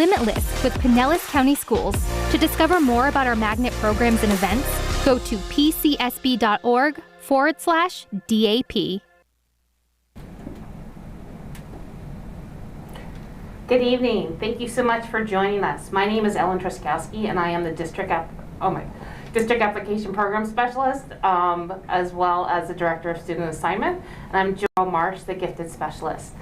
Limitless with Pinellas County Schools. To discover more about our magnet programs and events, go to pcsb.org/DAP. Good evening. Thank you so much for joining us. My name is Ellen Truskowski, and I am the District Application Program Specialist, as well as the Director of Student Assignment. And I'm Joel Marsh, the Gifted Specialist.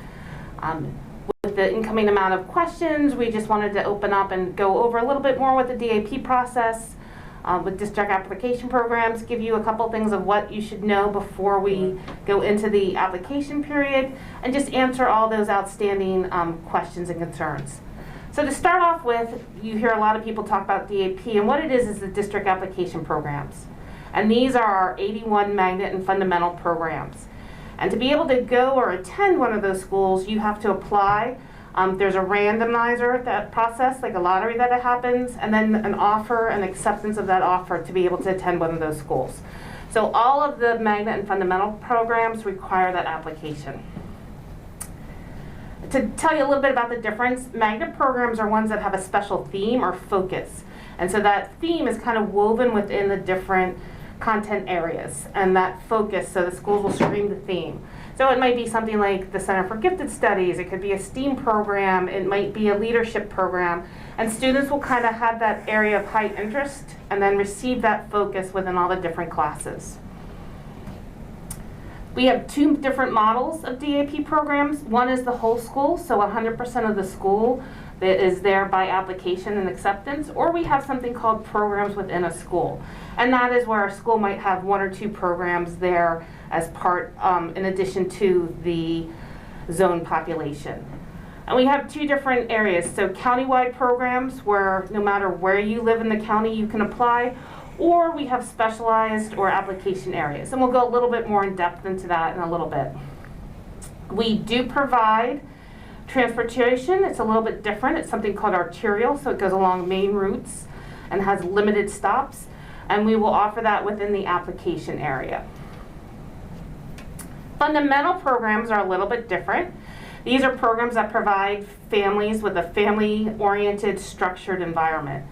With the incoming amount of questions, we just wanted to open up and go over a little bit more with the DAP process, with district application programs, give you a couple things of what you should know before we go into the application period, and just answer all those outstanding questions and concerns. So to start off with, you hear a lot of people talk about DAP, and what it is the district application programs. And these are our 81 magnet and fundamental programs. And to be able to go or attend one of those schools, you have to apply. There's a randomizer, that process, like a lottery that happens, and then an offer and acceptance of that offer to be able to attend one of those schools. So all of the magnet and fundamental programs require that application. To tell you a little bit about the difference, magnet programs are ones that have a special theme or focus. And so that theme is kind of woven within the different content areas and that focus, so the schools will stream the theme. So it might be something like the Center for Gifted Studies, it could be a STEAM program, it might be a leadership program, and students will kind of have that area of high interest and then receive that focus within all the different classes. We have two different models of DAP programs. One is the whole school, so 100% of the school that is there by application and acceptance, or we have something called programs within a school. And that is where our school might have one or two programs there as part, in addition to the zone population. And we have two different areas. So countywide programs where no matter where you live in the county you can apply, or we have specialized or application areas. And we'll go a little bit more in depth into that in a little bit. We do provide transportation. It's a little bit different. It's something called arterial, so it goes along main routes and has limited stops, and we will offer that within the application area. Fundamental programs are a little bit different. These are programs that provide families with a family-oriented, structured environment.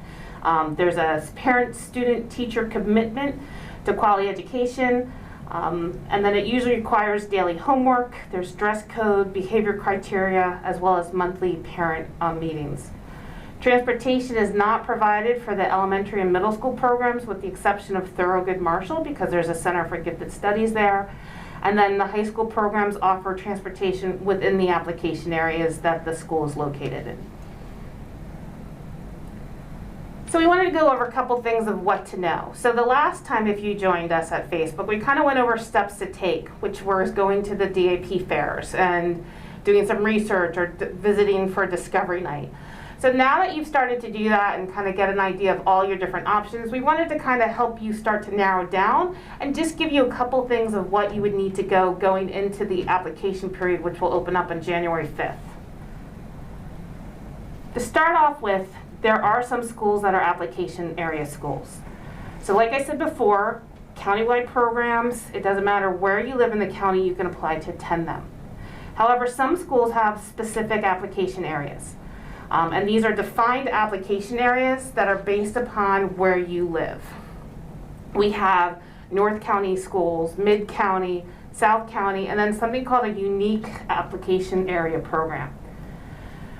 There's a parent, student, teacher commitment to quality education, and then it usually requires daily homework. There's dress code, behavior criteria, as well as monthly parent meetings. Transportation is not provided for the elementary and middle school programs with the exception of Thorogood Marshall because there's a Center for Gifted Studies there. And then the high school programs offer transportation within the application areas that the school is located in. So we wanted to go over a couple things of what to know. So the last time if you joined us at Facebook, we kind of went over steps to take, which was going to the DAP fairs and doing some research or visiting for discovery night. So now that you've started to do that and kind of get an idea of all your different options, we wanted to kind of help you start to narrow down and just give you a couple things of what you would need to go going into the application period, which will open up on January 5th. To start off with, there are some schools that are application area schools. So like I said before, countywide programs, it doesn't matter where you live in the county, you can apply to attend them. However, some schools have specific application areas. And these are defined application areas that are based upon where you live. We have North County schools, Mid County, South County, and then something called a unique application area program.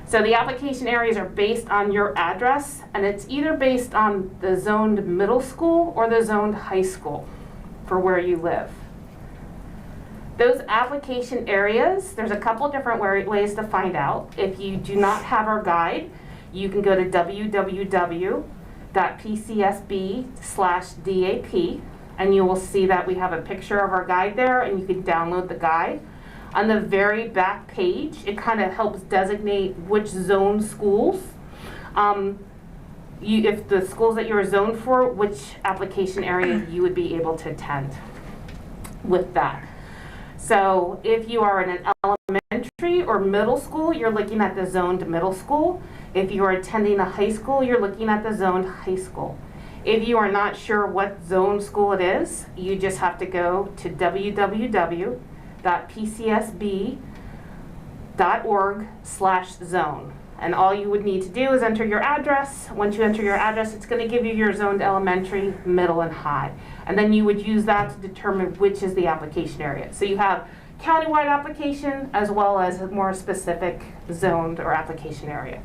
So the application areas are based on your address, and it's either based on the zoned middle school or the zoned high school for where you live. Those application areas, there's a couple different ways to find out. If you do not have our guide, you can go to www.pcsb/DAP, and you will see that we have a picture of our guide there, and you can download the guide. On the very back page, it kind of helps designate which zone schools, if the schools that you're zoned for, which application area you would be able to attend with that. So if you are in an elementary or middle school, you're looking at the zoned middle school. If you are attending a high school, you're looking at the zoned high school. If you are not sure what zone school it is, you just have to go to www.pcsb.org/zone. And all you would need to do is enter your address. Once you enter your address, it's going to give you your zoned elementary, middle, and high. And then you would use that to determine which is the application area. So you have countywide application as well as a more specific zoned or application area.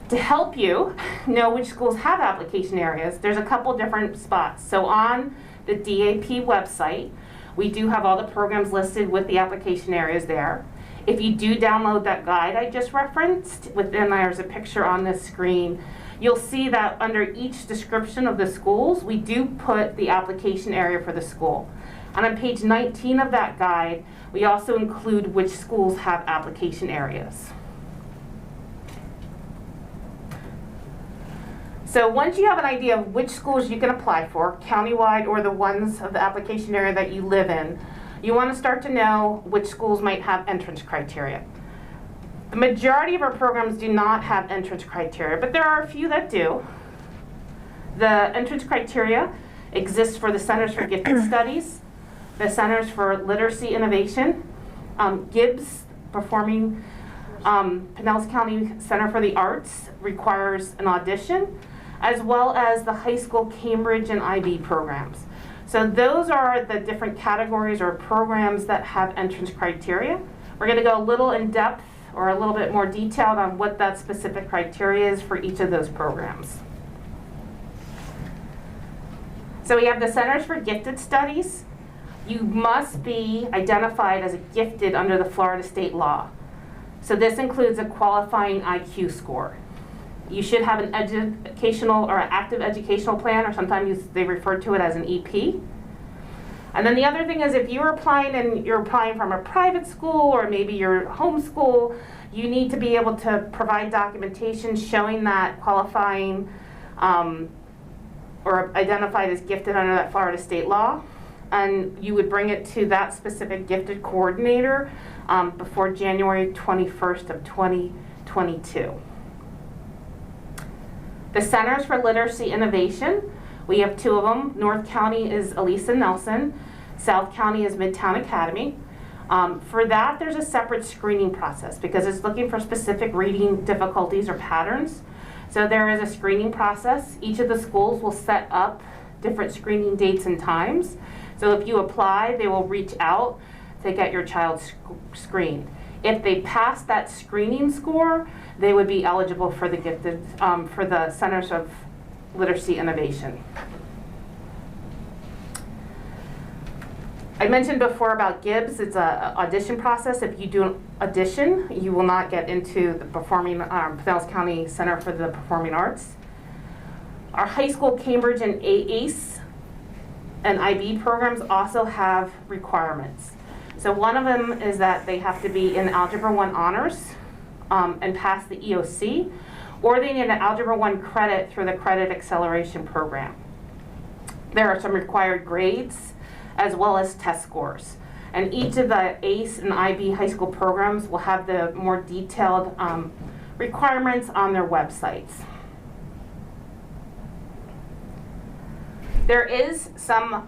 To help you know which schools have application areas, there's a couple different spots. So on the DAP website, we do have all the programs listed with the application areas there. If you do download that guide I just referenced, within there's a picture on this screen, you'll see that under each description of the schools, we do put the application area for the school. And on page 19 of that guide, we also include which schools have application areas. So once you have an idea of which schools you can apply for, countywide or the ones of the application area that you live in, you want to start to know which schools might have entrance criteria. The majority of our programs do not have entrance criteria, but there are a few that do. The entrance criteria exists for the Centers for Gifted Studies, the Centers for Literacy Innovation, Gibbs Performing, Pinellas County Center for the Arts requires an audition, as well as the high school Cambridge and IB programs. So those are the different categories or programs that have entrance criteria. We're going to go a little in depth or a little bit more detailed on what that specific criteria is for each of those programs. So we have the Centers for Gifted Studies. You must be identified as a gifted under the Florida state law. So this includes a qualifying IQ score. You should have an educational or active educational plan, or sometimes they refer to it as an EP. And then the other thing is, if you're applying and you're applying from a private school or maybe your home school, you need to be able to provide documentation showing that qualifying or identified as gifted under that Florida state law. And you would bring it to that specific gifted coordinator before January 21st of 2022. The Centers for Literacy Innovation, we have two of them. North County is Elisa Nelson. South County is Midtown Academy. For that, there's a separate screening process because it's looking for specific reading difficulties or patterns. So there is a screening process. Each of the schools will set up different screening dates and times. So if you apply, they will reach out to get your child screened. If they pass that screening score, they would be eligible for the gifted, for the Centers of Literacy Innovation. I mentioned before about Gibbs. It's an audition process. If you do an audition, you will not get into the performing, Pinellas County Center for the Performing Arts. Our high school Cambridge and ACE and IB programs also have requirements. So one of them is that they have to be in Algebra 1 honors and pass the EOC, or they need an Algebra 1 credit through the Credit Acceleration Program. There are some required grades as well as test scores. And each of the ACE and IB high school programs will have the more detailed requirements on their websites. There is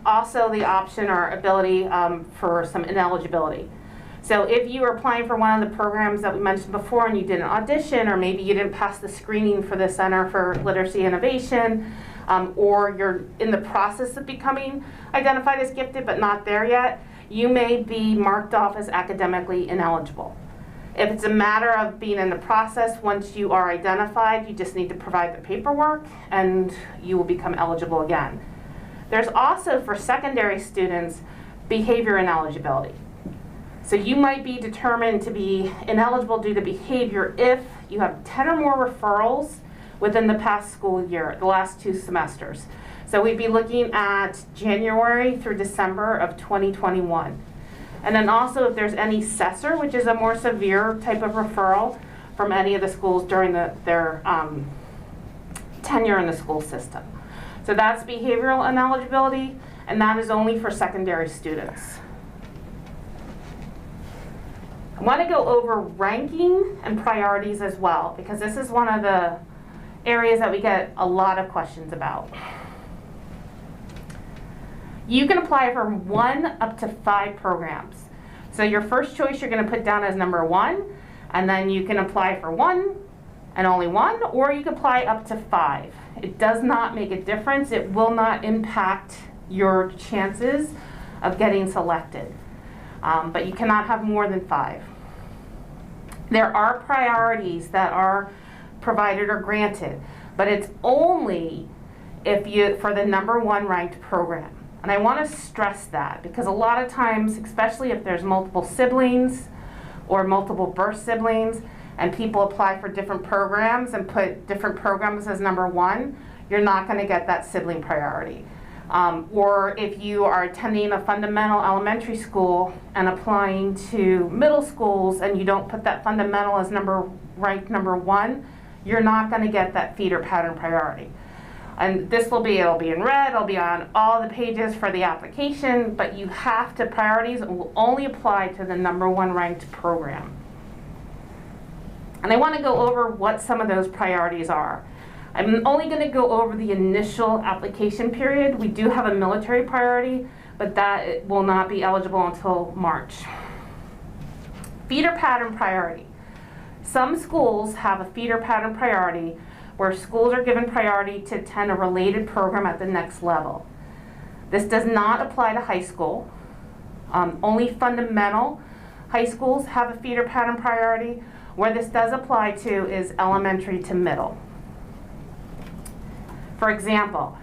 also the option or ability for some ineligibility. So if you are applying for one of the programs that we mentioned before and you did an audition, or maybe you didn't pass the screening for the Center for Literacy Innovation, or you're in the process of becoming identified as gifted but not there yet, you may be marked off as academically ineligible. If it's a matter of being in the process, once you are identified, you just need to provide the paperwork and you will become eligible again. There's also, for secondary students, behavior ineligibility. So you might be determined to be ineligible due to behavior if you have 10 or more referrals within the past school year, the last 2 semesters. So we'd be looking at January through December of 2021. And then also if there's any cessor, which is a more severe type of referral from any of the schools during their tenure in the school system. So that's behavioral ineligibility, and that is only for secondary students. I want to go over ranking and priorities as well, because this is one of the areas that we get a lot of questions about. You can apply for 1 up to 5 programs. So your first choice you're going to put down as number 1, And then you can apply for 1 and only 1, or you can apply up to 5. It does not make a difference. It will not impact your chances of getting selected. But you cannot have more than 5. There are priorities that are provided or granted, but it's only for the #1 ranked program. And I want to stress that because a lot of times, especially if there's multiple siblings or multiple birth siblings, and people apply for different programs and put different programs as #1, you're not going to get that sibling priority. Or if you are attending a fundamental elementary school and applying to middle schools and you don't put that fundamental as ranked #1, you're not going to get that feeder pattern priority. And it'll be in red, it'll be on all the pages for the application, but you have to, priorities will only apply to the #1 ranked program. And I want to go over what some of those priorities are. I'm only going to go over the initial application period. We do have a military priority, but that will not be eligible until March. Feeder pattern priority. Some schools have a feeder pattern priority where schools are given priority to attend a related program at the next level. This does not apply to high school. Only fundamental high schools have a feeder pattern priority. Where this does apply to is elementary to middle. For example,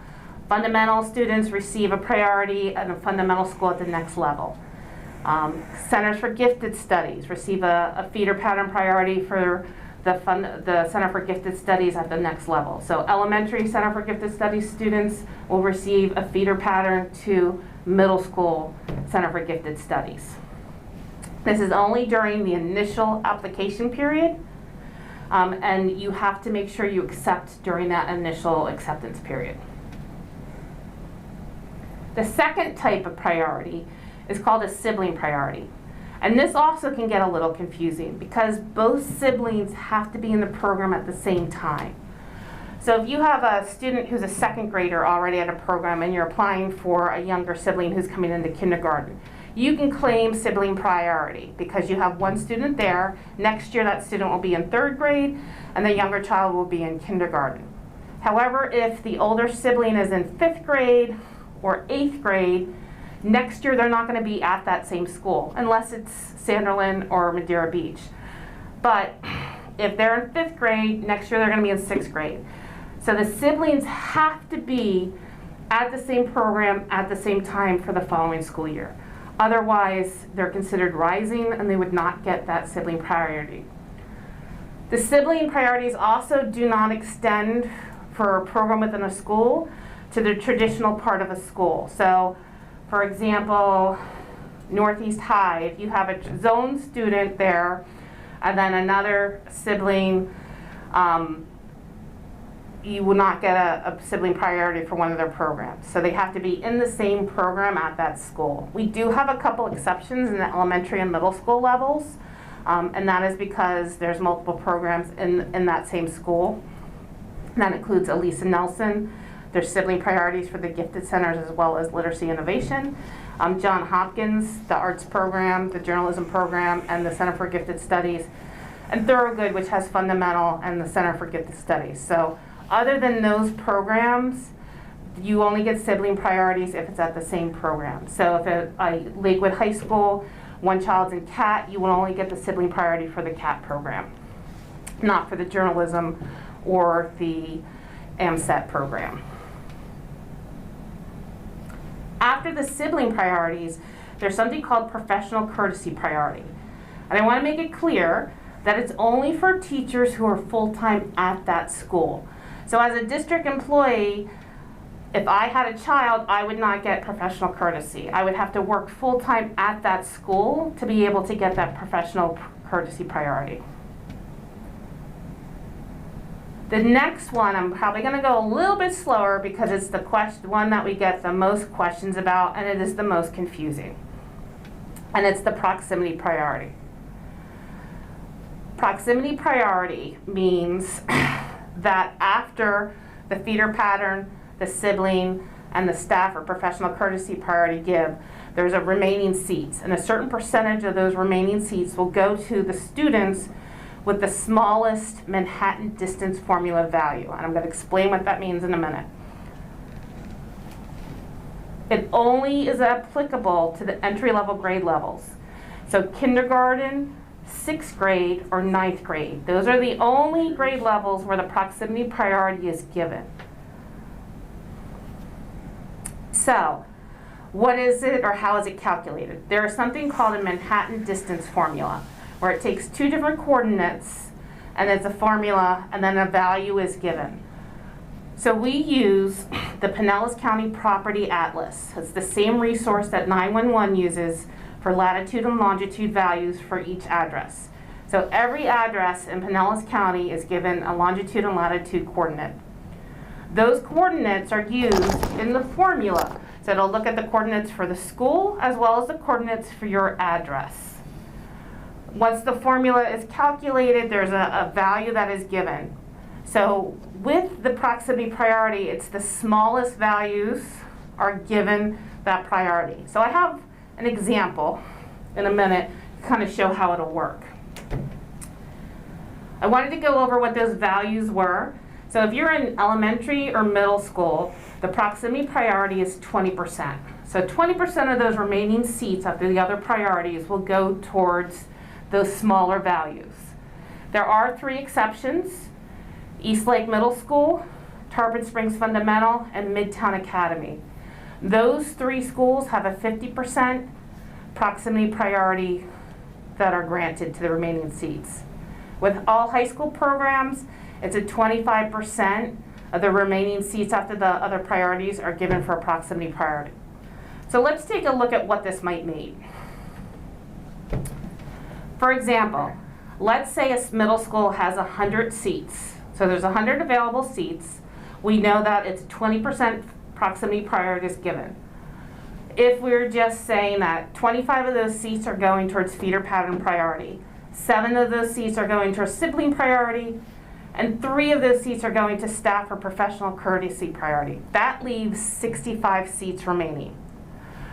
fundamental students receive a priority at a fundamental school at the next level. Centers for Gifted Studies receive a feeder pattern priority for the Center for Gifted Studies at the next level. So elementary Center for Gifted Studies students will receive a feeder pattern to middle school Center for Gifted Studies. This is only during the initial application period, and you have to make sure you accept during that initial acceptance period. The second type of priority is called a sibling priority. And this also can get a little confusing because both siblings have to be in the program at the same time. So if you have a student who's a 2nd grader already at a program and you're applying for a younger sibling who's coming into kindergarten, you can claim sibling priority because you have one student there. Next year that student will be in 3rd grade and the younger child will be in kindergarten. However, if the older sibling is in 5th grade or 8th grade, next year they're not going to be at that same school unless it's Sanderlin or Madeira Beach. But if they're in 5th grade, next year they're going to be in 6th grade. So the siblings have to be at the same program at the same time for the following school year. Otherwise, they're considered rising and they would not get that sibling priority. The sibling priorities also do not extend for a program within a school to the traditional part of a school. So, for example, Northeast High, if you have a zone student there and then another sibling, you will not get a sibling priority for one of their programs. So they have to be in the same program at that school. We do have a couple exceptions in the elementary and middle school levels, and that is because there's multiple programs in that same school. And that includes Elisa Nelson. There's sibling priorities for the gifted centers as well as literacy innovation. John Hopkins, the arts program, the journalism program, and the Center for Gifted Studies. And Thorogood, which has fundamental, and the Center for Gifted Studies. So other than those programs, you only get sibling priorities if it's at the same program. So if at Lakewood High School, one child's in CAT, you will only get the sibling priority for the CAT program, not for the journalism or the AMSET program. After the sibling priorities, there's something called professional courtesy priority. And I want to make it clear that it's only for teachers who are full-time at that school. So as a district employee, if I had a child, I would not get professional courtesy. I would have to work full-time at that school to be able to get that professional courtesy priority. The next one, I'm probably going to go a little bit slower because it's the one that we get the most questions about, and it is the most confusing. And it's the proximity priority. Proximity priority means that after the feeder pattern, the sibling, and the staff or professional courtesy priority give, there's a remaining seats. And a certain percentage of those remaining seats will go to the students with the smallest Manhattan distance formula value. And I'm going to explain what that means in a minute. It only is applicable to the entry-level grade levels. So kindergarten, 6th grade, or 9th grade. Those are the only grade levels where the proximity priority is given. So, what is it, or how is it calculated? There is something called a Manhattan distance formula, where it takes two different coordinates, and it's a formula, and then a value is given. So we use the Pinellas County Property Atlas. It's the same resource that 911 uses for latitude and longitude values for each address. So every address in Pinellas County is given a longitude and latitude coordinate. Those coordinates are used in the formula. So it'll look at the coordinates for the school as well as the coordinates for your address. Once the formula is calculated, there's a value that is given. So with the proximity priority, it's the smallest values are given that priority. So I have an example in a minute to kind of show how it'll work. I wanted to go over what those values were. So if you're in elementary or middle school, the proximity priority is 20%. So 20% of those remaining seats after the other priorities will go towards those smaller values. There are 3 exceptions: East Lake Middle School, Tarpon Springs Fundamental, and Midtown Academy. Those 3 schools have a 50% proximity priority that are granted to the remaining seats. With all high school programs, it's a 25% of the remaining seats after the other priorities are given for a proximity priority. So let's take a look at what this might mean. For example, let's say a middle school has 100 seats. So there's 100 available seats. We know that it's 20% proximity priority is given. If we're just saying that 25 of those seats are going towards feeder pattern priority, 7 of those seats are going towards sibling priority, and 3 of those seats are going to staff or professional courtesy priority. That leaves 65 seats remaining.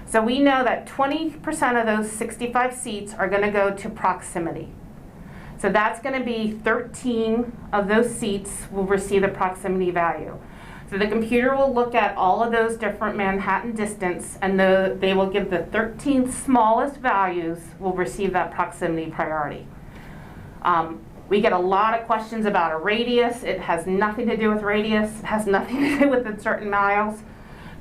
So we know that 20% of those 65 seats are going to go to proximity. So that's going to be 13 of those seats will receive the proximity value. So the computer will look at all of those different Manhattan distance, and they will give the 13 smallest values will receive that proximity priority. We get a lot of questions about a radius. It has nothing to do with radius. It has nothing to do with certain miles.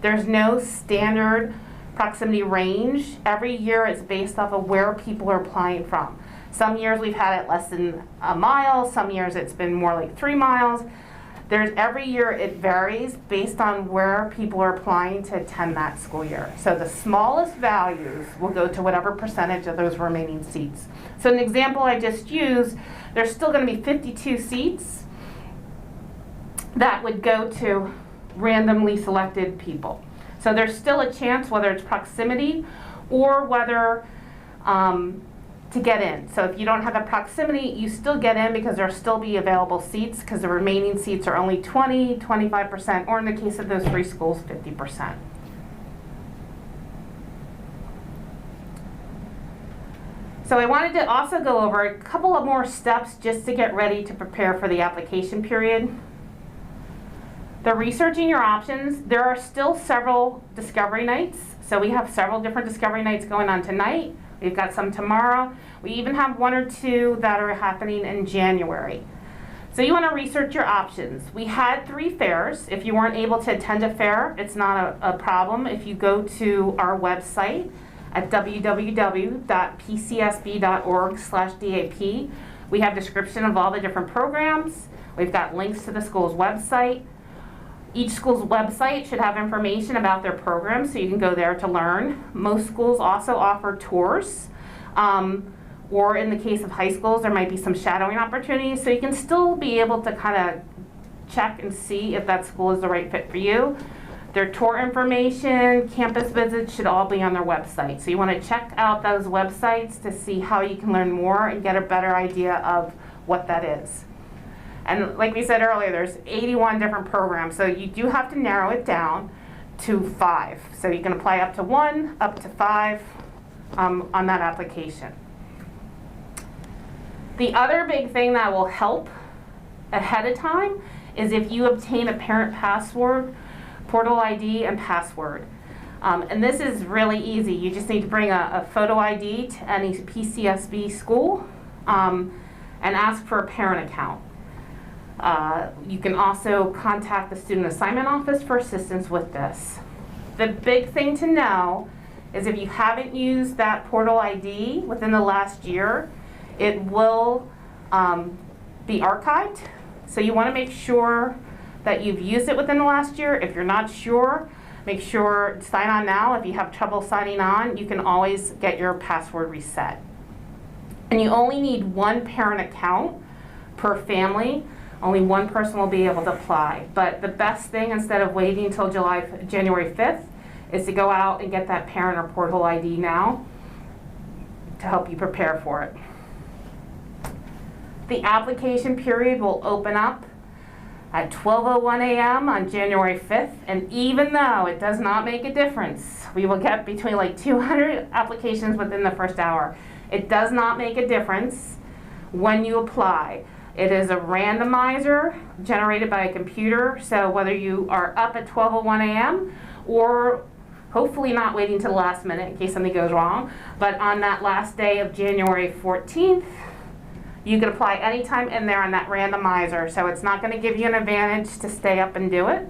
There's no standard proximity range. Every year it's based off of where people are applying from. Some years we've had it less than a mile. Some years it's been more like 3 miles. Every year it varies based on where people are applying to attend that school year. So the smallest values will go to whatever percentage of those remaining seats. So an example I just used, there's still going to be 52 seats that would go to randomly selected people. So there's still a chance, whether it's proximity or whether to get in. So if you don't have a proximity, you still get in because there'll still be available seats because the remaining seats are only 20, 25%, or in the case of those 3 schools, 50%. So I wanted to also go over a couple of more steps just to get ready to prepare for the application period. The researching your options, there are still several discovery nights. So we have several different discovery nights going on tonight. We've got some tomorrow. We even have 1 or 2 that are happening in January. So you want to research your options. We had 3 fairs. If you weren't able to attend a fair, it's not a problem. If you go to our website at www.pcsb.org/DAP, we have description of all the different programs. We've got links to the school's website. Each school's website should have information about their programs, so you can go there to learn. Most schools also offer tours, or in the case of high schools, there might be some shadowing opportunities, so you can still be able to kind of check and see if that school is the right fit for you. Their tour information, campus visits should all be on their website. So you want to check out those websites to see how you can learn more and get a better idea of what that is. And like we said earlier, there's 81 different programs, so you do have to narrow it down to 5. So you can apply up to 1, up to 5 on that application. The other big thing that will help ahead of time is if you obtain a parent password, portal ID, and password. And this is really easy. You just need to bring a photo ID to any PCSB school and ask for a parent account. You can also contact the student assignment office for assistance with this. The big thing to know is if you haven't used that portal ID within the last year, it will be archived. So you want to make sure that you've used it within the last year. If you're not sure, make sure to sign on now. If you have trouble signing on, you can always get your password reset. And you only need one parent account per family. Only one person will be able to apply. But the best thing, instead of waiting until January 5th, is to go out and get that parent or portal ID now to help you prepare for it. The application period will open up at 12:01 a.m. on January 5th, and even though it does not make a difference, we will get between like 200 applications within the first hour. It does not make a difference when you apply. It is a randomizer generated by a computer, so whether you are up at 12:01 a.m. or hopefully not waiting to the last minute in case something goes wrong, but on that last day of January 14th, you can apply anytime in there on that randomizer, so it's not going to give you an advantage to stay up and do it.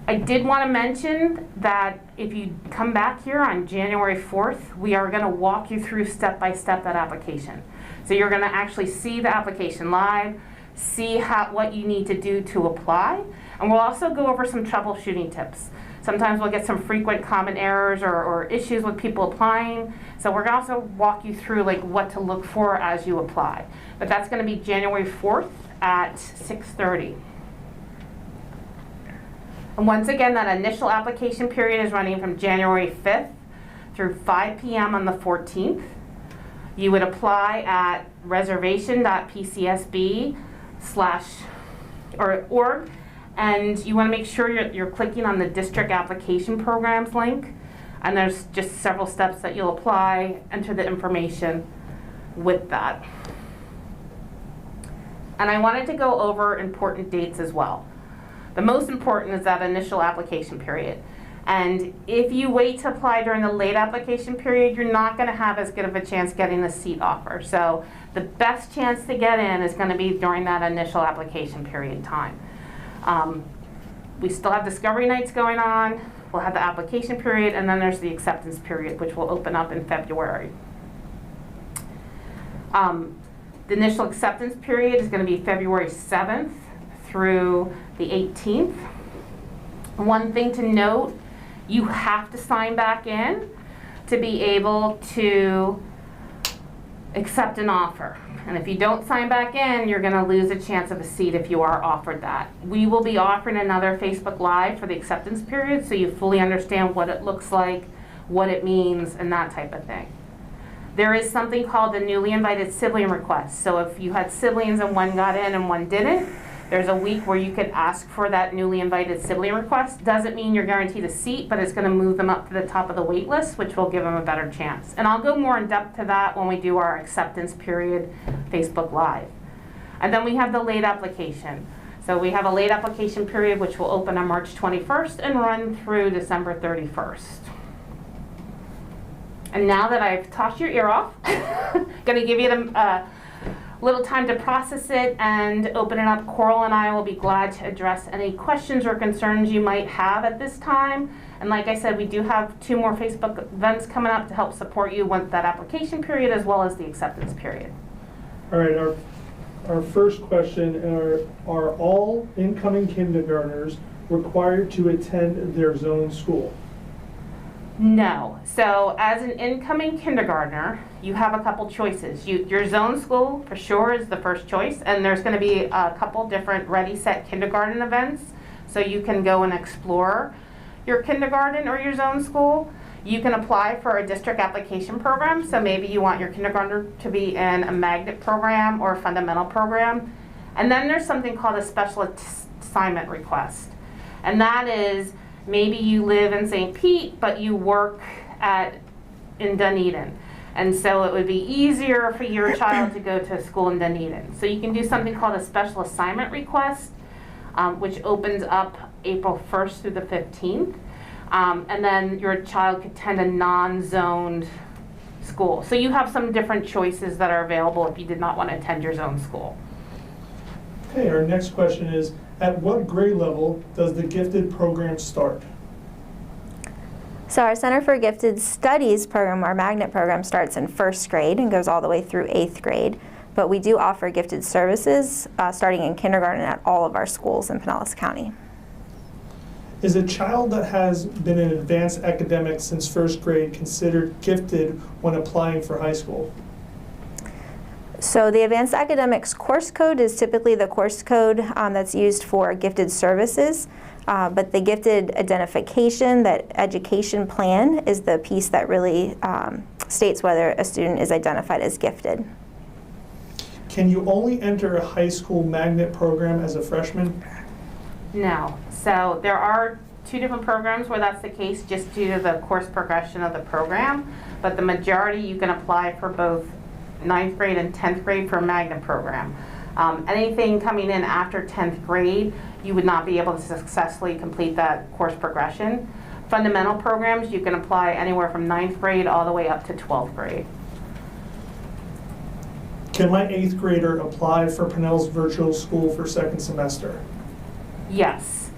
I did want to mention that if you come back here on January 4th, we are going to walk you through step-by-step that application. So you're going to actually see the application live, see what you need to do to apply, and we'll also go over some troubleshooting tips. Sometimes we'll get some frequent common errors or issues with people applying. So we're going to also walk you through like what to look for as you apply. But that's going to be January 4th at 6:30. And once again, that initial application period is running from January 5th through 5 p.m. on the 14th. You would apply at reservation.pcsb/org. And you want to make sure you're clicking on the district application programs link. And there's just several steps that you'll apply, enter the information with that. And I wanted to go over important dates as well. The most important is that initial application period. And if you wait to apply during the late application period, you're not going to have as good of a chance getting the seat offer. So the best chance to get in is going to be during that initial application period time. We still have discovery nights going on, we'll have the application period, and then there's the acceptance period, which will open up in February. The initial acceptance period is going to be February 7th through the 18th. One thing to note, you have to sign back in to be able to accept an offer. And if you don't sign back in, you're going to lose a chance of a seat if you are offered that. We will be offering another Facebook Live for the acceptance period so you fully understand what it looks like, what it means, and that type of thing. There is something called the newly invited sibling request. So if you had siblings and one got in and one didn't, there's a week where you could ask for that newly invited sibling request. Doesn't mean you're guaranteed a seat, but it's going to move them up to the top of the wait list, which will give them a better chance. And I'll go more in depth to that when we do our acceptance period Facebook Live. And then we have the late application. So we have a late application period which will open on March 21st and run through December 31st. And now that I've talked your ear off, going to give you the little time to process it and open it up. Coral and I will be glad to address any questions or concerns you might have at this time. And like I said, we do have 2 more Facebook events coming up to help support you with that application period as well as the acceptance period. All right, our first question, are all incoming kindergartners required to attend their zone school? No. So as an incoming kindergartner, you have a couple choices. Your zone school for sure is the first choice, and there's going to be a couple different Ready Set Kindergarten events, so you can go and explore your kindergarten or your zone school. You can apply for a district application program, so maybe you want your kindergartner to be in a magnet program or a fundamental program. And then there's something called a special assignment request, and that is maybe you live in St. Pete, but you work in Dunedin. And so it would be easier for your child to go to a school in Dunedin. So you can do something called a special assignment request, which opens up April 1st through the 15th. And then your child could attend a non-zoned school. So you have some different choices that are available if you did not want to attend your zone school. Okay, our next question is, at what grade level does the gifted program start? So our Center for Gifted Studies program, our magnet program, starts in 1st grade and goes all the way through 8th grade. But we do offer gifted services starting in kindergarten at all of our schools in Pinellas County. Is a child that has been in advanced academics since 1st grade considered gifted when applying for high school? So the Advanced Academics course code is typically the course code that's used for gifted services, but the gifted identification, that education plan, is the piece that really states whether a student is identified as gifted. Can you only enter a high school magnet program as a freshman? No. So there are 2 different programs where that's the case just due to the course progression of the program, but the majority you can apply for both 9th grade and 10th grade for a magnet program. Anything coming in after 10th grade, you would not be able to successfully complete that course progression. Fundamental programs, you can apply anywhere from 9th grade all the way up to 12th grade. Can my 8th grader apply for Pinellas Virtual School for 2nd semester? Yes.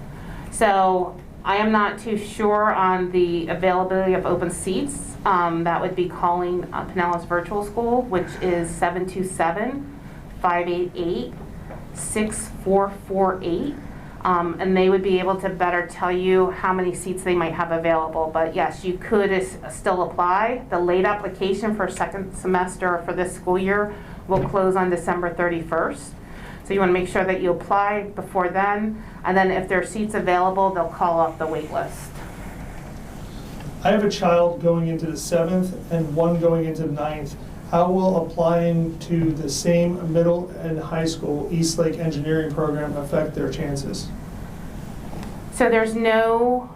So I am not too sure on the availability of open seats. That would be calling Pinellas Virtual School, which is 727-588-6448. And they would be able to better tell you how many seats they might have available. But yes, you could still apply. The late application for 2nd semester for this school year will close on December 31st. So you want to make sure that you apply before then, and then if there are seats available, they'll call off the wait list. I have a child going into the 7th and one going into the 9th. How will applying to the same middle and high school Eastlake engineering program affect their chances? So there's no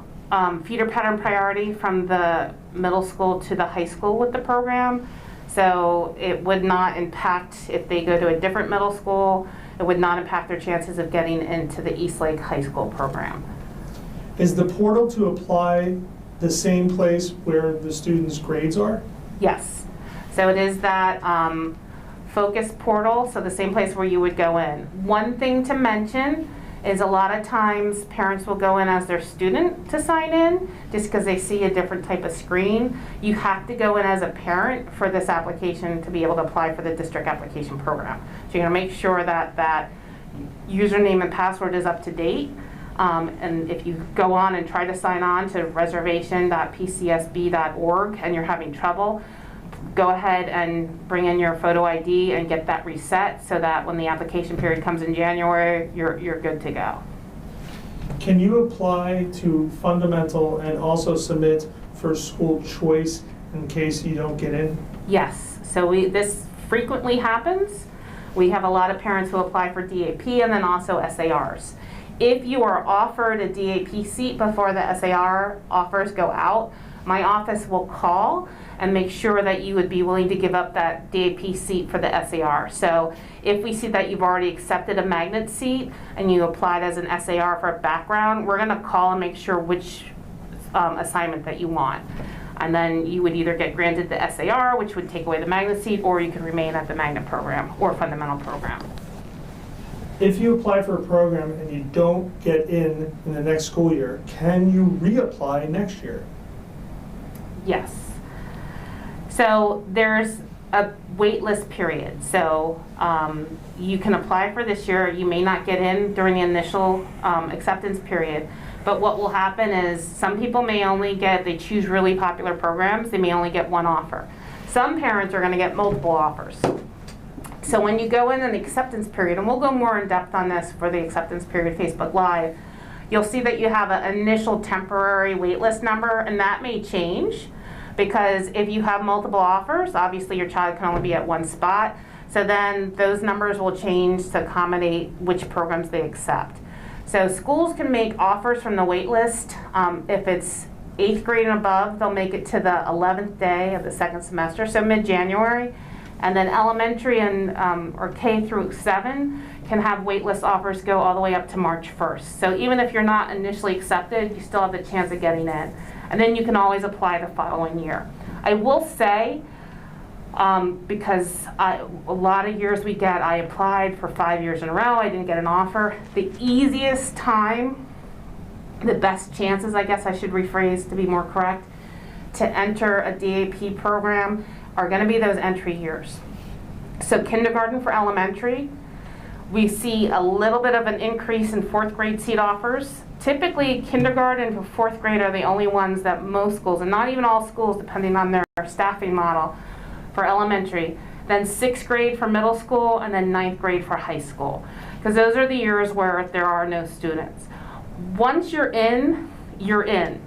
feeder pattern priority from the middle school to the high school with the program. So it would not impact if they go to a different middle school. It would not impact their chances of getting into the Eastlake High School program. Is the portal to apply the same place where the students' grades are? Yes. So it is that focus portal, so the same place where you would go in. One thing to mention is a lot of times parents will go in as their student to sign in just because they see a different type of screen. You have to go in as a parent for this application to be able to apply for the district application program. So you're going to make sure that that username and password is up to date. And if you go on and try to sign on to reservation.pcsb.org and you're having trouble, go ahead and bring in your photo ID and get that reset so that when the application period comes in January, you're good to go. Can you apply to fundamental and also submit for school choice in case you don't get in? Yes, so this frequently happens. We have a lot of parents who apply for DAP and then also SARs. If you are offered a DAP seat before the SAR offers go out, my office will call and make sure that you would be willing to give up that DAP seat for the SAR. So if we see that you've already accepted a magnet seat and you applied as an SAR for a background, we're gonna call and make sure which assignment that you want. And then you would either get granted the SAR, which would take away the magnet seat, or you could remain at the magnet program or fundamental program. If you apply for a program and you don't get in the next school year, can you reapply next year? Yes. So there's a wait list period. So you can apply for this year. You may not get in during the initial acceptance period. But what will happen is some people may only get, they choose really popular programs, they may only get one offer. Some parents are going to get multiple offers. So when you go in the acceptance period, and we'll go more in depth on this for the acceptance period Facebook Live, you'll see that you have an initial temporary waitlist number, and that may change because if you have multiple offers, obviously your child can only be at one spot. So then those numbers will change to accommodate which programs they accept. So schools can make offers from the wait list if it's 8th grade and above, they'll make it to the 11th day of the second semester, so mid-January. And then elementary and or K through 7 can have waitlist offers go all the way up to March 1st. So even if you're not initially accepted, you still have the chance of getting in. And then you can always apply the following year. I will say, because a lot of years I applied for 5 years in a row, I didn't get an offer. The easiest time, the best chances, I guess I should rephrase to be more correct, to enter a DAP program are going to be those entry years. So kindergarten for elementary, we see a little bit of an increase in 4th grade seat offers. Typically, kindergarten to 4th grade are the only ones that most schools, and not even all schools depending on their staffing model, for elementary. Then 6th grade for middle school, and then 9th grade for high school. Because those are the years where there are no students. Once you're in, you're in.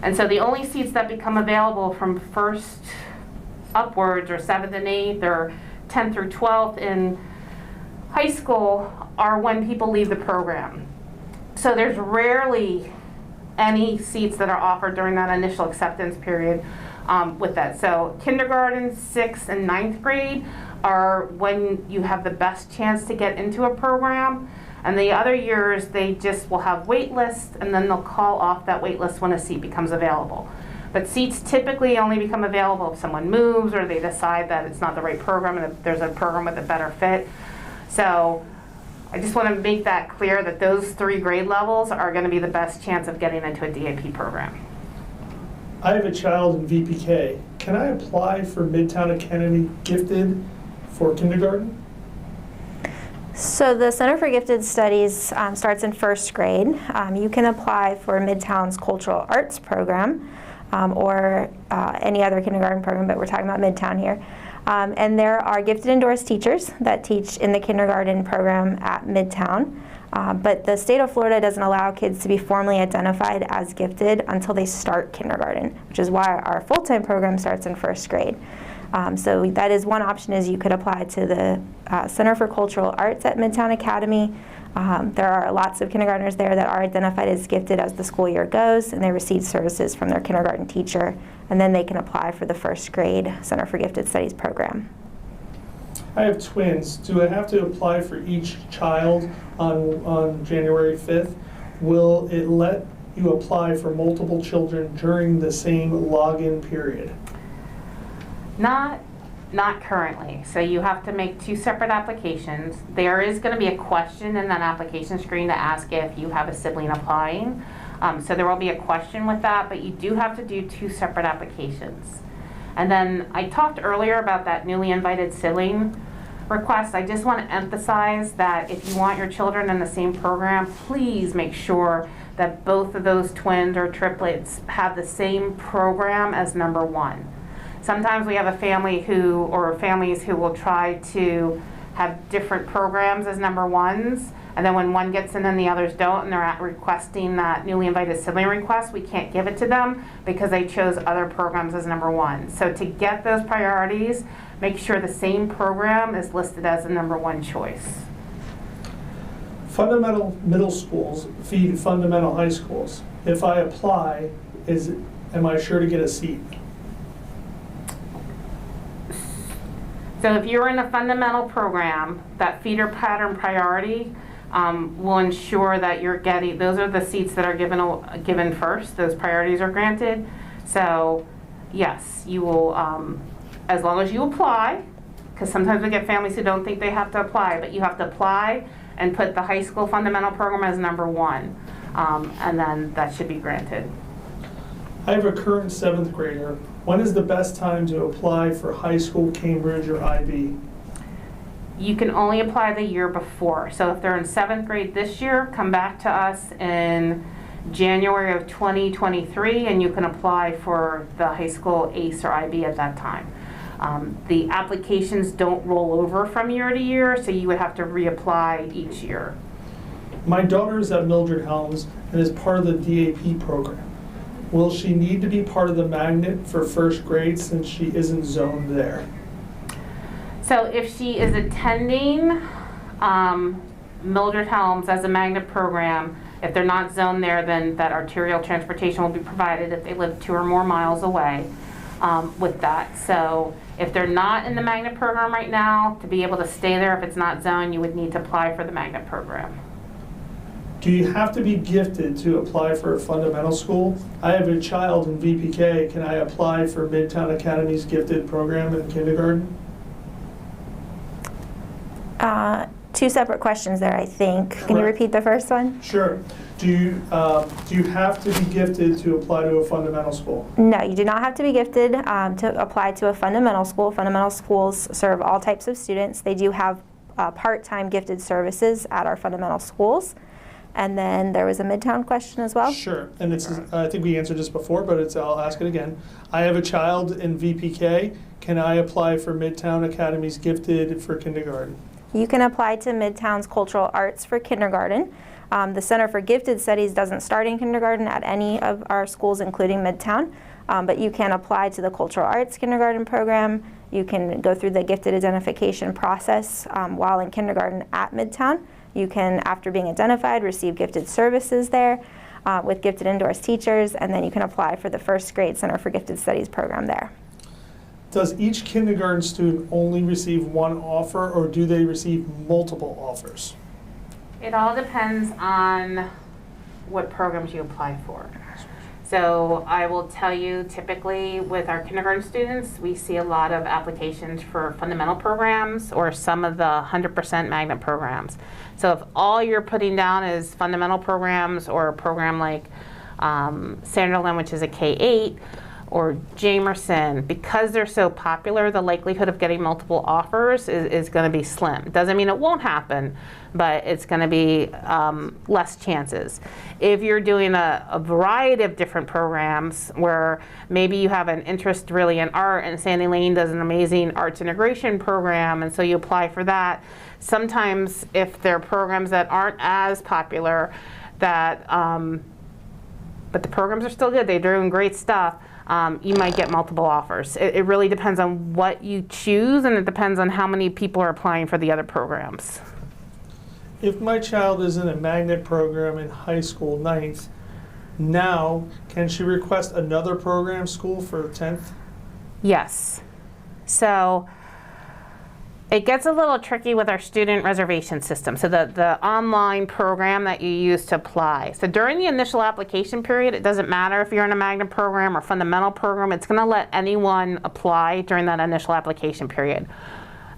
And so the only seats that become available from 1st upwards, or 7th and 8th, or 10th through 12th in high school are when people leave the program. So there's rarely any seats that are offered during that initial acceptance period with that. So kindergarten, 6th, and 9th grade are when you have the best chance to get into a program. And the other years, they just will have wait lists, and then they'll call off that wait list when a seat becomes available. But seats typically only become available if someone moves or they decide that it's not the right program and if there's a program with a better fit. So I just want to make that clear that those 3 grade levels are going to be the best chance of getting into a DAP program. I have a child in VPK. Can I apply for Midtown Academy Gifted for kindergarten? So the Center for Gifted Studies starts in 1st grade. You can apply for Midtown's Cultural Arts program or any other kindergarten program, but we're talking about Midtown here. And there are gifted endorsed teachers that teach in the kindergarten program at Midtown. But the state of Florida doesn't allow kids to be formally identified as gifted until they start kindergarten, which is why our full-time program starts in 1st grade. So that is one option, is you could apply to the Center for Cultural Arts at Midtown Academy. There are lots of kindergartners there that are identified as gifted as the school year goes, and they receive services from their kindergarten teacher, and then they can apply for the 1st grade Center for Gifted Studies program. I have twins. Do I have to apply for each child on January 5th? Will it let you apply for multiple children during the same login period? Not currently. So you have to make 2 separate applications. There is going to be a question in that application screen to ask if you have a sibling applying. So there will be a question with that, but you do have to do 2 separate applications. And then I talked earlier about that newly invited sibling request. I just want to emphasize that if you want your children in the same program, please make sure that both of those twins or triplets have the same program as number 1. Sometimes we have a family or families who will try to have different programs as number 1s, and then when one gets in and the others don't, and they're requesting that newly invited sibling request, we can't give it to them because they chose other programs as number 1. So to get those priorities, make sure the same program is listed as the number 1 choice. Fundamental middle schools feed fundamental high schools. If I apply, am I sure to get a seat? So if you're in a fundamental program, that feeder pattern priority will ensure that you're getting, those are the seats that are given first, those priorities are granted. So yes, you will, as long as you apply, because sometimes we get families who don't think they have to apply, but you have to apply and put the high school fundamental program as number 1, and then that should be granted. I have a current 7th grader. When is the best time to apply for high school, Cambridge, or IB? You can only apply the year before. So if they're in 7th grade this year, come back to us in January of 2023 and you can apply for the high school ACE or IB at that time. The applications don't roll over from year to year, so you would have to reapply each year. My daughter is at Mildred Helms and is part of the DAP program. Will she need to be part of the magnet for 1st grade since she isn't zoned there? So if she is attending Mildred Helms as a magnet program, If they're not zoned there, then that arterial transportation will be provided if they live 2 or more miles away with that. So if they're not in the magnet program right now, to be able to stay there, if it's not zoned, you would need to apply for the magnet program. Do you have to be gifted to apply for a fundamental school? I have a child in VPK. Can I apply for Midtown Academy's gifted program in kindergarten? Two separate questions there, I think. Can you Correct. repeat the first one? Sure. Do you have to be gifted to apply to a fundamental school? No, you do not have to be gifted to apply to a fundamental school. Fundamental schools serve all types of students. They do have part-time gifted services at our fundamental schools. And then there was a Midtown question as well. Sure. And it's, I think we answered this before, but I'll ask it again. I have a child in VPK. Can I apply for Midtown Academy's gifted for kindergarten? You can apply to Midtown's Cultural Arts for kindergarten. The Center for Gifted Studies doesn't start in kindergarten at any of our schools, including Midtown, but you can apply to the Cultural Arts kindergarten program. You can go through the gifted identification process while in kindergarten at Midtown. You can, after being identified, receive gifted services there with gifted indoors teachers, and then you can apply for the first grade Center for Gifted Studies program there. Does each kindergarten student only receive one offer, or do they receive multiple offers? It all depends on what programs you apply for. So I will tell you, typically with our kindergarten students, we see a lot of applications for fundamental programs or some of the 100% magnet programs. So if all you're putting down is fundamental programs or a program like Sanderlin, which is a K-8, or Jamerson, because they're so popular, the likelihood of getting multiple offers is going to be slim. Doesn't mean it won't happen, but it's going to be less chances. If you're doing a variety of different programs where maybe you have an interest really in art, and Sandy Lane does an amazing arts integration program, and so you apply for that. Sometimes if there are programs that aren't as popular, that but the programs are still good, they're doing great stuff, you might get multiple offers. It really depends on what you choose, and it depends on how many people are applying for the other programs. If my child is in a magnet program in high school, 9th, now can she request another program school for 10th? Yes. So it gets a little tricky with our student reservation system. So the online program that you use to apply. So during the initial application period, it doesn't matter if you're in a magnet program or fundamental program, it's going to let anyone apply during that initial application period.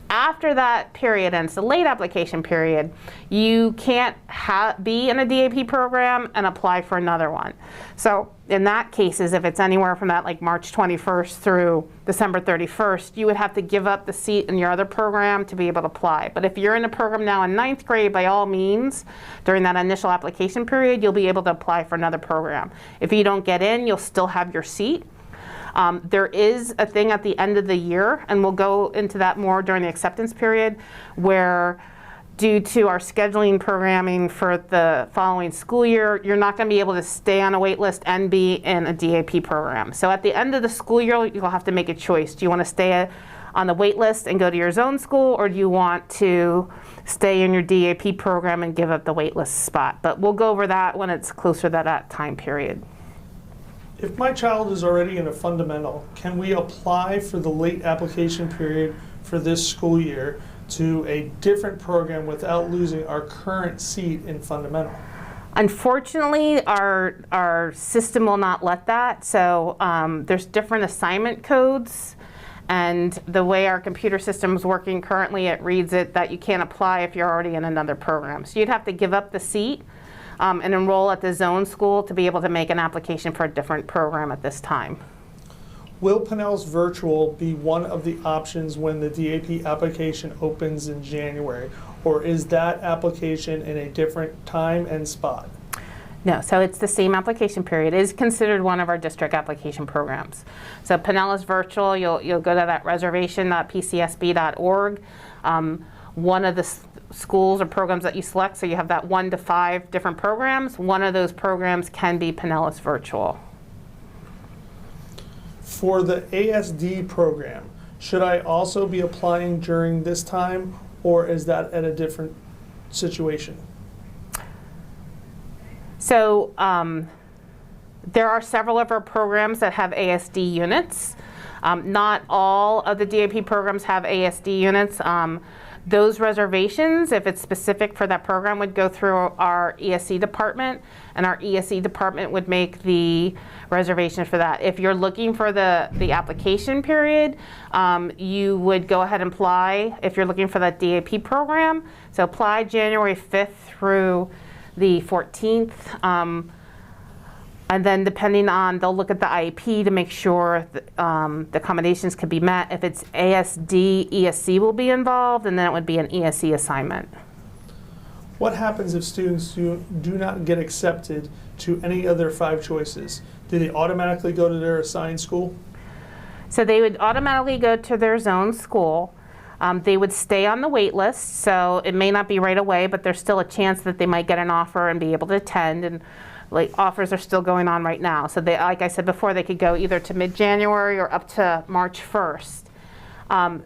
After that period ends, the late application period, you can't be in a DAP program and apply for another one. So in that cases, if it's anywhere from that like March 21st through December 31st, you would have to give up the seat in your other program to be able to apply. But if you're in a program now in 9th grade, by all means, during that initial application period, you'll be able to apply for another program. If you don't get in, you'll still have your seat. There is a thing at the end of the year, and we'll go into that more during the acceptance period, where due to our scheduling programming for the following school year, you're not going to be able to stay on a wait list and be in a DAP program. So at the end of the school year, you'll have to make a choice. Do you want to stay on the wait list and go to your zone school, or do you want to stay in your DAP program and give up the wait list spot? But we'll go over that when it's closer to that time period. If my child is already in a fundamental, can we apply for the late application period for this school year to a different program without losing our current seat in fundamental? Unfortunately, our system will not let that. So there's different assignment codes, and the way our computer system is working currently, it reads it that you can't apply if you're already in another program. So you'd have to give up the seat and enroll at the zone school to be able to make an application for a different program at this time. Will Pinellas Virtual be one of the options when the DAP application opens in January, or is that application in a different time and spot? No, so it's the same application period. It is considered one of our district application programs. So Pinellas Virtual, you'll go to that reservation.pcsb.org. One of the schools or programs that you select, so you have that 1 to 5 different programs. One of those programs can be Pinellas Virtual. For the ASD program, should I also be applying during this time, or is that at a different situation? So there are several of our programs that have ASD units. Not all of the DAP programs have ASD units. Those reservations, if it's specific for that program, would go through our ESC department, and our ESC department would make the reservation for that. If you're looking for the application period, you would go ahead and apply if you're looking for that DAP program. So apply January 5th through the 14th. And then depending on, they'll look at the IEP to make sure the accommodations can be met. If it's ASD, ESC will be involved, and then it would be an ESC assignment. What happens if students do not get accepted to any of their 5 choices? Do they automatically go to their assigned school? So they would automatically go to their zone school. They would stay on the wait list, so it may not be right away, but there's still a chance that they might get an offer and be able to attend. And like offers are still going on right now. So they, like I said before, they could go either to mid-January or up to March 1st. And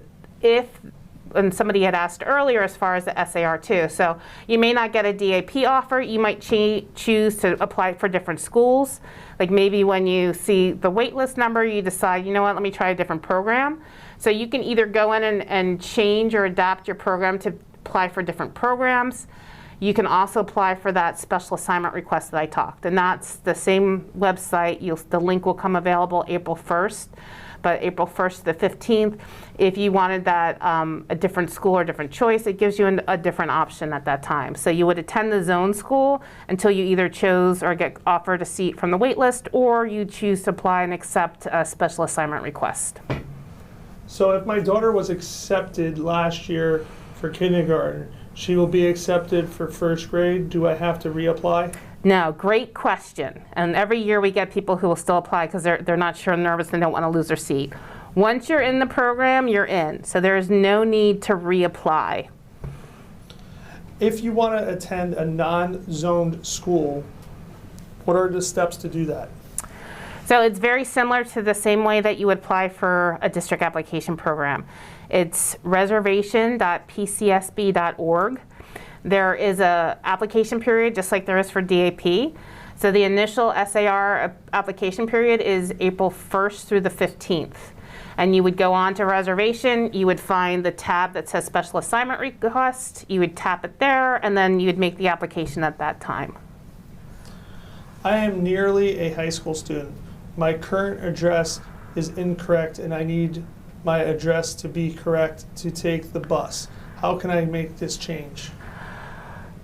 somebody had asked earlier as far as the SAR too. So you may not get a DAP offer. You might choose to apply for different schools. Like maybe when you see the wait list number, you decide, you know what, let me try a different program. So you can either go in and change or adapt your program to apply for different programs. You can also apply for that special assignment request that I talked, and that's the same website. The link will come available April 1st, but April 1st to the 15th. If you wanted that a different school or different choice, it gives you a different option at that time. So you would attend the zone school until you either chose or get offered a seat from the wait list, or you choose to apply and accept a special assignment request. So if my daughter was accepted last year for kindergarten, she will be accepted for 1st grade. Do I have to reapply? No, great question. And every year we get people who will still apply because they're not sure, nervous, they don't want to lose their seat. Once you're in the program, you're in. So there is no need to reapply. If you want to attend a non-zoned school, what are the steps to do that? So it's very similar to the same way that you would apply for a district application program. It's reservation.pcsb.org. There is a application period just like there is for DAP. So the initial SAR application period is April 1st through the 15th. And you would go on to reservation, you would find the tab that says special assignment request, you would tap it there, and then you would make the application at that time. I am nearly a high school student. My current address is incorrect and I need my address to be correct to take the bus. How can I make this change?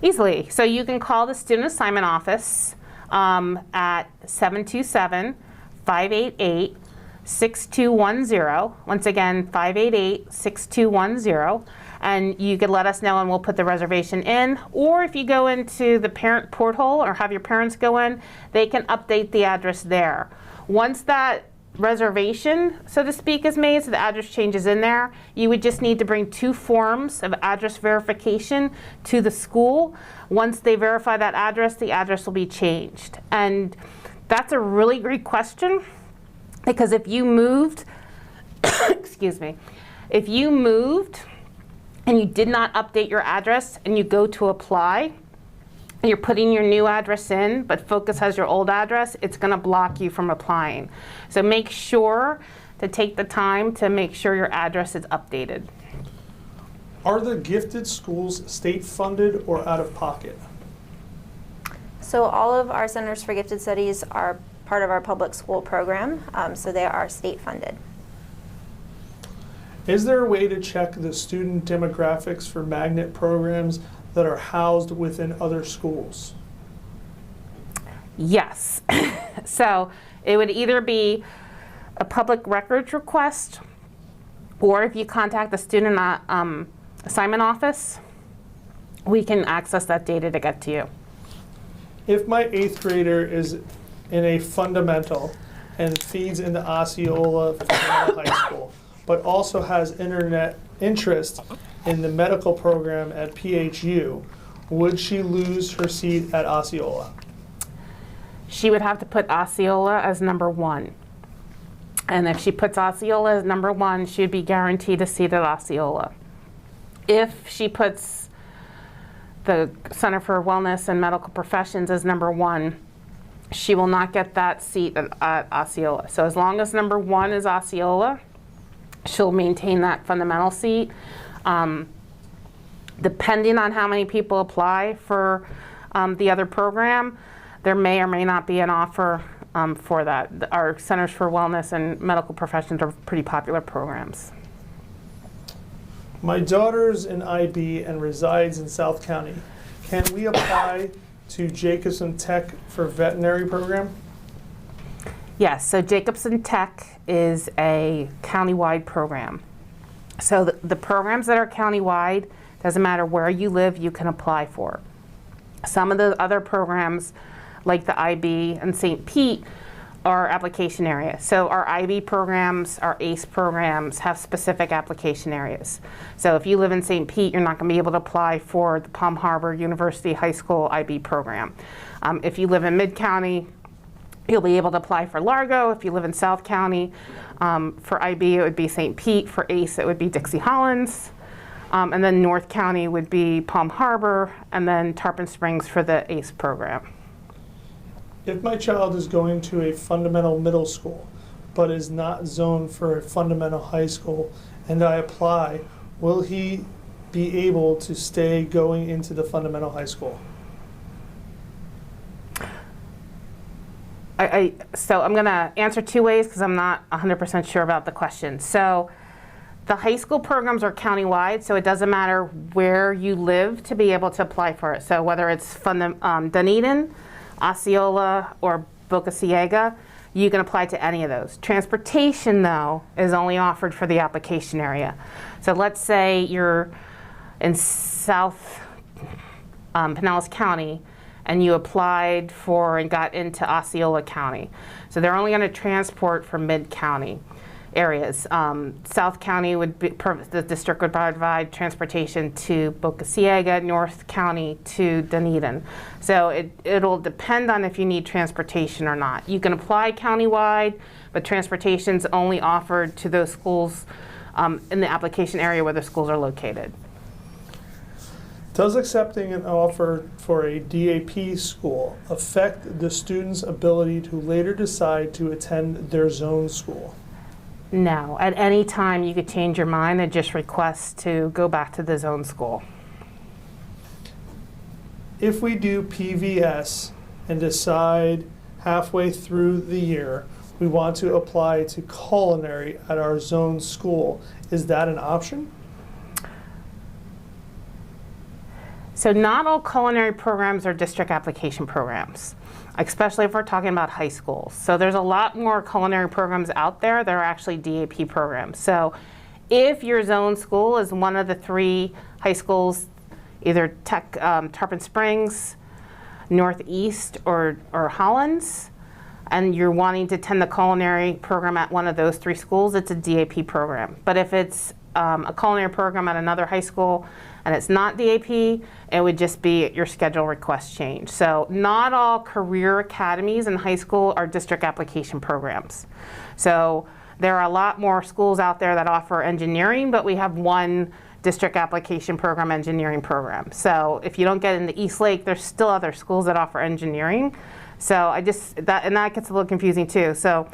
Easily. So you can call the student assignment office at 727-588-6210. Once again, 588-6210. And you could let us know and we'll put the reservation in. Or if you go into the parent portal or have your parents go in, they can update the address there. Once that reservation, so to speak, is made, so the address changes in there, you would just need to bring 2 forms of address verification to the school. Once they verify that address, the address will be changed. And that's a really great question, because if you moved, excuse me, if you moved and you did not update your address and you go to apply, and you're putting your new address in, but Focus has your old address, it's going to block you from applying. So make sure to take the time to make sure your address is updated. Are the gifted schools state funded or out of pocket? So all of our Centers for Gifted Studies are part of our public school program, so they are state funded. Is there a way to check the student demographics for magnet programs that are housed within other schools? Yes. So it would either be a public records request, or if you contact the student assignment office, we can access that data to get to you. If my 8th grader is in a fundamental and feeds into Osceola High School, but also has internet interest in the medical program at PHU, would she lose her seat at Osceola? She would have to put Osceola as number 1. And if she puts Osceola as number 1, she would be guaranteed a seat at Osceola. If she puts the Center for Wellness and Medical Professions as number 1, she will not get that seat at Osceola. So as long as number 1 is Osceola, she'll maintain that fundamental seat. Depending on how many people apply for the other program, there may or may not be an offer for that. Our Centers for Wellness and Medical Professions are pretty popular programs. My daughter's in IB and resides in South County. Can we apply to Jacobson Tech for veterinary program? Yes, so Jacobson Tech is a countywide program. So the programs that are countywide, doesn't matter where you live, you can apply for. Some of the other programs, like the IB and St. Pete, are application areas. So our IB programs, our ACE programs have specific application areas. So if you live in St. Pete, you're not going to be able to apply for the Palm Harbor University High School IB program. If you live in Mid-County, you'll be able to apply for Largo. If you live in South County, for IB, it would be St. Pete. For ACE, it would be Dixie Hollins. And then North County would be Palm Harbor, and then Tarpon Springs for the ACE program. If my child is going to a fundamental middle school, but is not zoned for a fundamental high school, and I apply, will he be able to stay going into the fundamental high school? So I'm going to answer 2 ways because I'm not 100% sure about the question. So the high school programs are countywide, so it doesn't matter where you live to be able to apply for it. So whether it's Dunedin, Osceola, or Boca Ciega, you can apply to any of those. Transportation, though, is only offered for the application area. So let's say you're in South Pinellas County, and you applied for and got into Osceola County. So they're only going to transport from mid-county areas. South County would be, the district would provide transportation to Boca Ciega, North County to Dunedin. So it'll depend on if you need transportation or not. You can apply countywide, but transportation's only offered to those schools in the application area where the schools are located. Does accepting an offer for a DAP school affect the student's ability to later decide to attend their zone school? No, at any time you could change your mind and just request to go back to the zone school. If we do PVS and decide halfway through the year we want to apply to culinary at our zone school, is that an option? So not all culinary programs are district application programs, especially if we're talking about high schools. So there's a lot more culinary programs out there that are actually DAP programs. So if your zone school is one of the 3 high schools, either Tarpon Springs, Northeast, or Hollins, and you're wanting to attend the culinary program at one of those 3 schools, it's a DAP program. But if it's a culinary program at another high school and it's not DAP, it would just be your schedule request change. So not all career academies in high school are district application programs. So there are a lot more schools out there that offer engineering, but we have one district application program, engineering program. So if you don't get into East Lake, there's still other schools that offer engineering. So that gets a little confusing too. So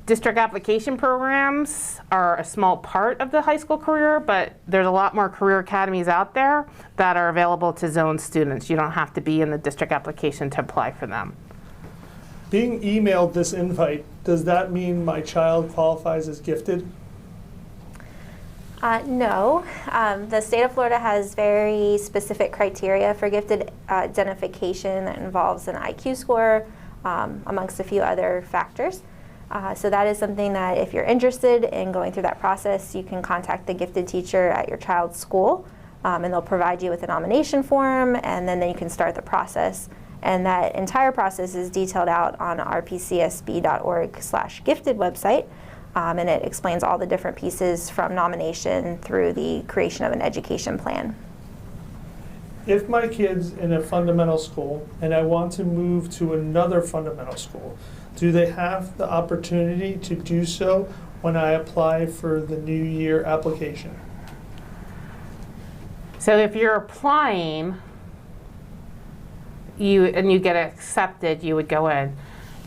district application programs are a small part of the high school career, but there's a lot more career academies out there that are available to zone students. You don't have to be in the district application to apply for them. Being emailed this invite, does that mean my child qualifies as gifted? No. The state of Florida has very specific criteria for gifted identification that involves an IQ score, amongst a few other factors. So that is something that if you're interested in going through that process, you can contact the gifted teacher at your child's school, and they'll provide you with a nomination form, and then you can start the process. And that entire process is detailed out on rpcsb.org/gifted website, and it explains all the different pieces from nomination through the creation of an education plan. If my kid's in a fundamental school and I want to move to another fundamental school, do they have the opportunity to do so when I apply for the new year application? So if you're applying you get accepted, you would go in.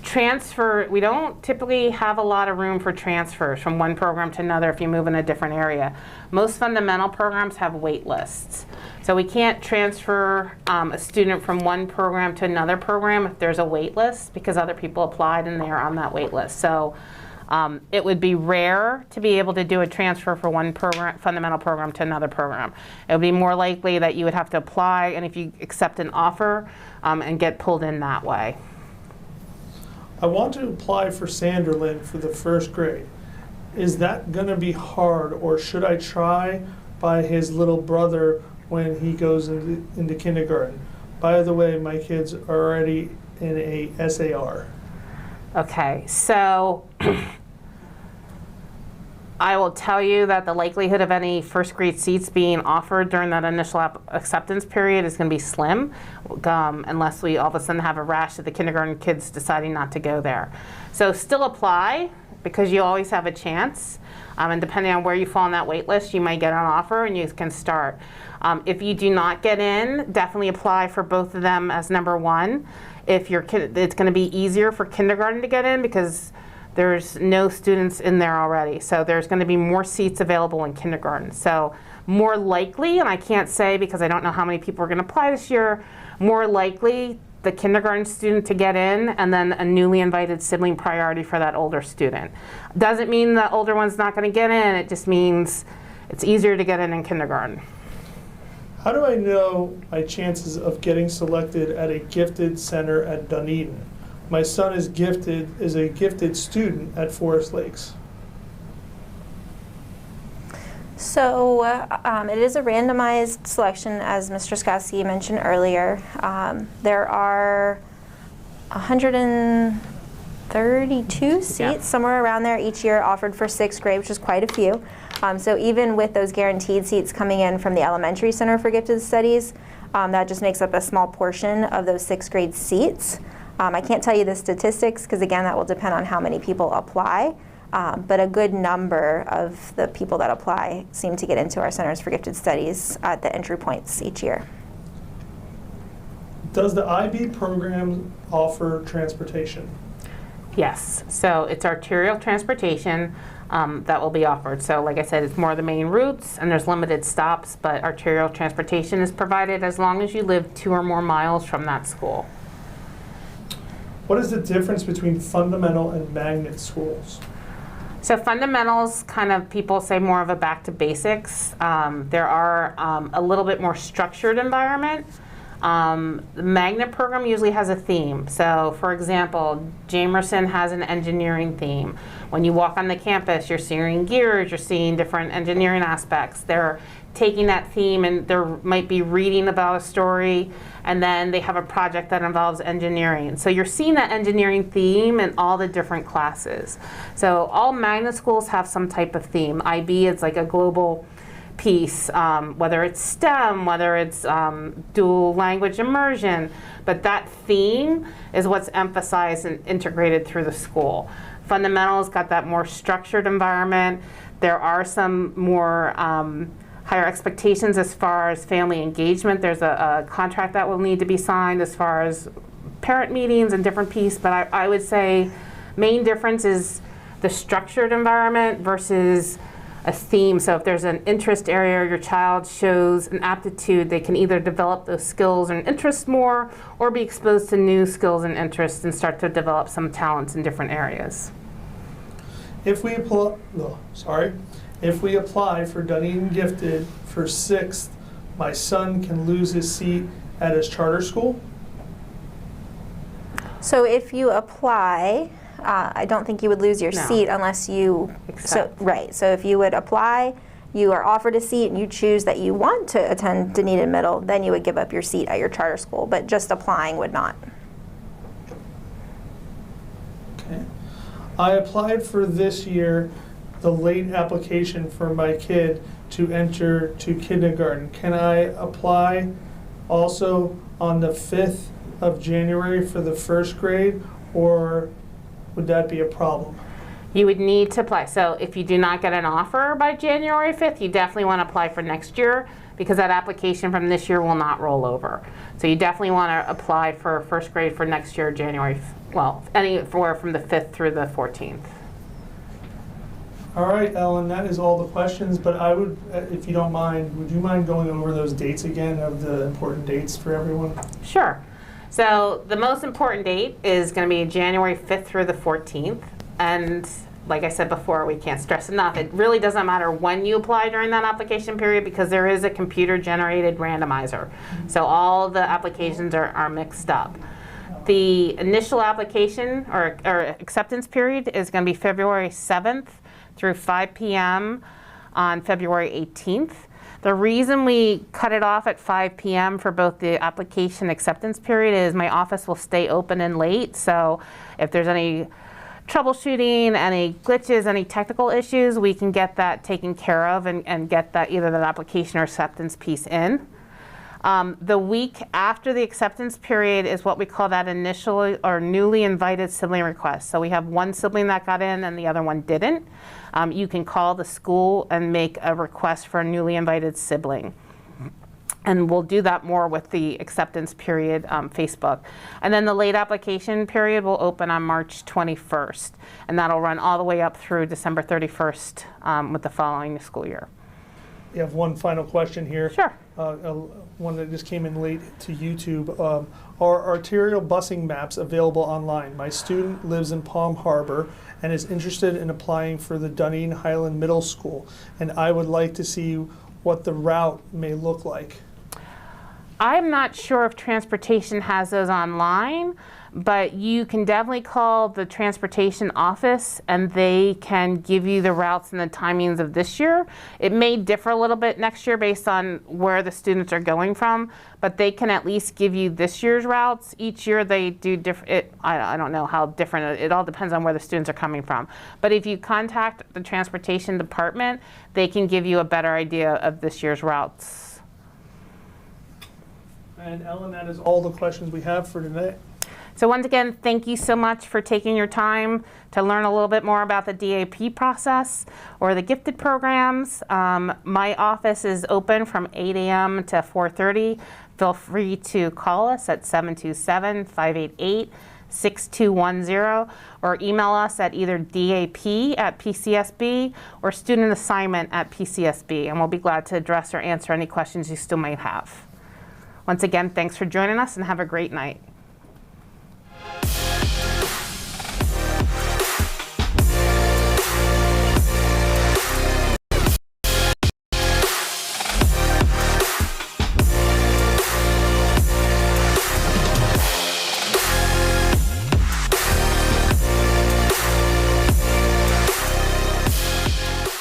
Transfer, we don't typically have a lot of room for transfers from one program to another if you move in a different area. Most fundamental programs have wait lists. So we can't transfer a student from one program to another program if there's a wait list, because other people applied and they're on that wait list. So it would be rare to be able to do a transfer for one program, fundamental program to another program. It would be more likely that you would have to apply, and if you accept an offer, and get pulled in that way. I want to apply for Sanderlin for the first grade. Is that going to be hard, or should I try by his little brother when he goes into kindergarten? By the way, my kids are already in a SAR. Okay, so I will tell you that the likelihood of any first grade seats being offered during that initial acceptance period is going to be slim, unless we all of a sudden have a rash of the kindergarten kids deciding not to go there. So still apply, because you always have a chance. And depending on where you fall on that wait list, you might get an offer and you can start. If you do not get in, definitely apply for both of them as number one. If your kid, it's going to be easier for kindergarten to get in because there's no students in there already. So there's going to be more seats available in kindergarten. So more likely, and I can't say because I don't know how many people are going to apply this year, more likely the kindergarten student to get in, and then a newly invited sibling priority for that older student. Doesn't mean the older one's not going to get in, it just means it's easier to get in kindergarten. How do I know my chances of getting selected at a gifted center at Dunedin? My son is a gifted student at Forest Lakes. So it is a randomized selection, as Mr. Skowski mentioned earlier. There are 132 seats, somewhere around there, each year offered for sixth grade, which is quite a few. So even with those guaranteed seats coming in from the Elementary Center for Gifted Studies, that just makes up a small portion of those sixth grade seats. I can't tell you the statistics because, again, that will depend on how many people apply. But a good number of the people that apply seem to get into our Centers for Gifted Studies at the entry points each year. Does the IB program offer transportation? Yes, so it's arterial transportation that will be offered. So like I said, it's more of the main routes and there's limited stops, but arterial transportation is provided as long as you live 2 or more miles from that school. What is the difference between fundamental and magnet schools? So fundamentals, kind of people say more of a back to basics. There are a little bit more structured environment. The magnet program usually has a theme. So for example, Jamerson has an engineering theme. When you walk on the campus, you're seeing gears, you're seeing different engineering aspects. They're taking that theme and they might be reading about a story, and then they have a project that involves engineering. So you're seeing that engineering theme in all the different classes. So all magnet schools have some type of theme. IB is like a global piece, whether it's STEM, whether it's dual language immersion, but that theme is what's emphasized and integrated through the school. Fundamentals got that more structured environment. There are some more higher expectations as far as family engagement. There's a contract that will need to be signed as far as parent meetings and different pieces, but I would say main difference is the structured environment versus a theme. So if there's an interest area, your child shows an aptitude, they can either develop those skills and interests more or be exposed to new skills and interests and start to develop some talents in different areas. If we apply for Dunedin Gifted for 6th, my son can lose his seat at his charter school? So if you apply, I don't think you would lose your seat unless you Accept. So if you would apply, you are offered a seat and you choose that you want to attend Dunedin Middle, then you would give up your seat at your charter school, but just applying would not. Okay. I applied for this year the late application for my kid to enter to kindergarten. Can I apply also on the 5th of January for the first grade, or would that be a problem? You would need to apply. So if you do not get an offer by January 5th, you definitely want to apply for next year because that application from this year will not roll over. So you definitely want to apply for first grade for next year, January, anywhere from the 5th through the 14th. All right, Ellen, that is all the questions, but I would, if you don't mind, would you mind going over those dates again of the important dates for everyone? Sure. So the most important date is going to be January 5th through the 14th. And like I said before, we can't stress enough, it really doesn't matter when you apply during that application period because there is a computer-generated randomizer. So all the applications are mixed up. The initial application or acceptance period is going to be February 7th through 5 p.m. on February 18th. The reason we cut it off at 5 p.m. for both the application acceptance period is my office will stay open and late. So if there's any troubleshooting, any glitches, any technical issues, we can get that taken care of and get that either that application or acceptance piece in. The week after the acceptance period is what we call that initial or newly invited sibling request. So we have one sibling that got in and the other one didn't. You can call the school and make a request for a newly invited sibling. And we'll do that more with the acceptance period Facebook. And then the late application period will open on March 21st. And that'll run all the way up through December 31st with the following school year. We have one final question here. Sure. One that just came in late to YouTube. Are arterial busing maps available online? My student lives in Palm Harbor and is interested in applying for the Dunedin Highland Middle School, and I would like to see what the route may look like. I'm not sure if transportation has those online, but you can definitely call the transportation office and they can give you the routes and the timings of this year. It may differ a little bit next year based on where the students are going from, but they can at least give you this year's routes. Each year they do different, I don't know how different, it all depends on where the students are coming from. But if you contact the transportation department, they can give you a better idea of this year's routes. And Ellen, that is all the questions we have for today. So once again, thank you so much for taking your time to learn a little bit more about the DAP process or the gifted programs. My office is open from 8 a.m. to 4:30. Feel free to call us at 727-588-6210 or email us at either DAP@PCSB or student assignment at PCSB, and we'll be glad to address or answer any questions you still might have. Once again, thanks for joining us and have a great night.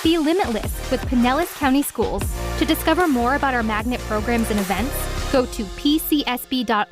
Be limitless with Pinellas County Schools. To discover more about our magnet programs and events, go to pcsb.org/DAP.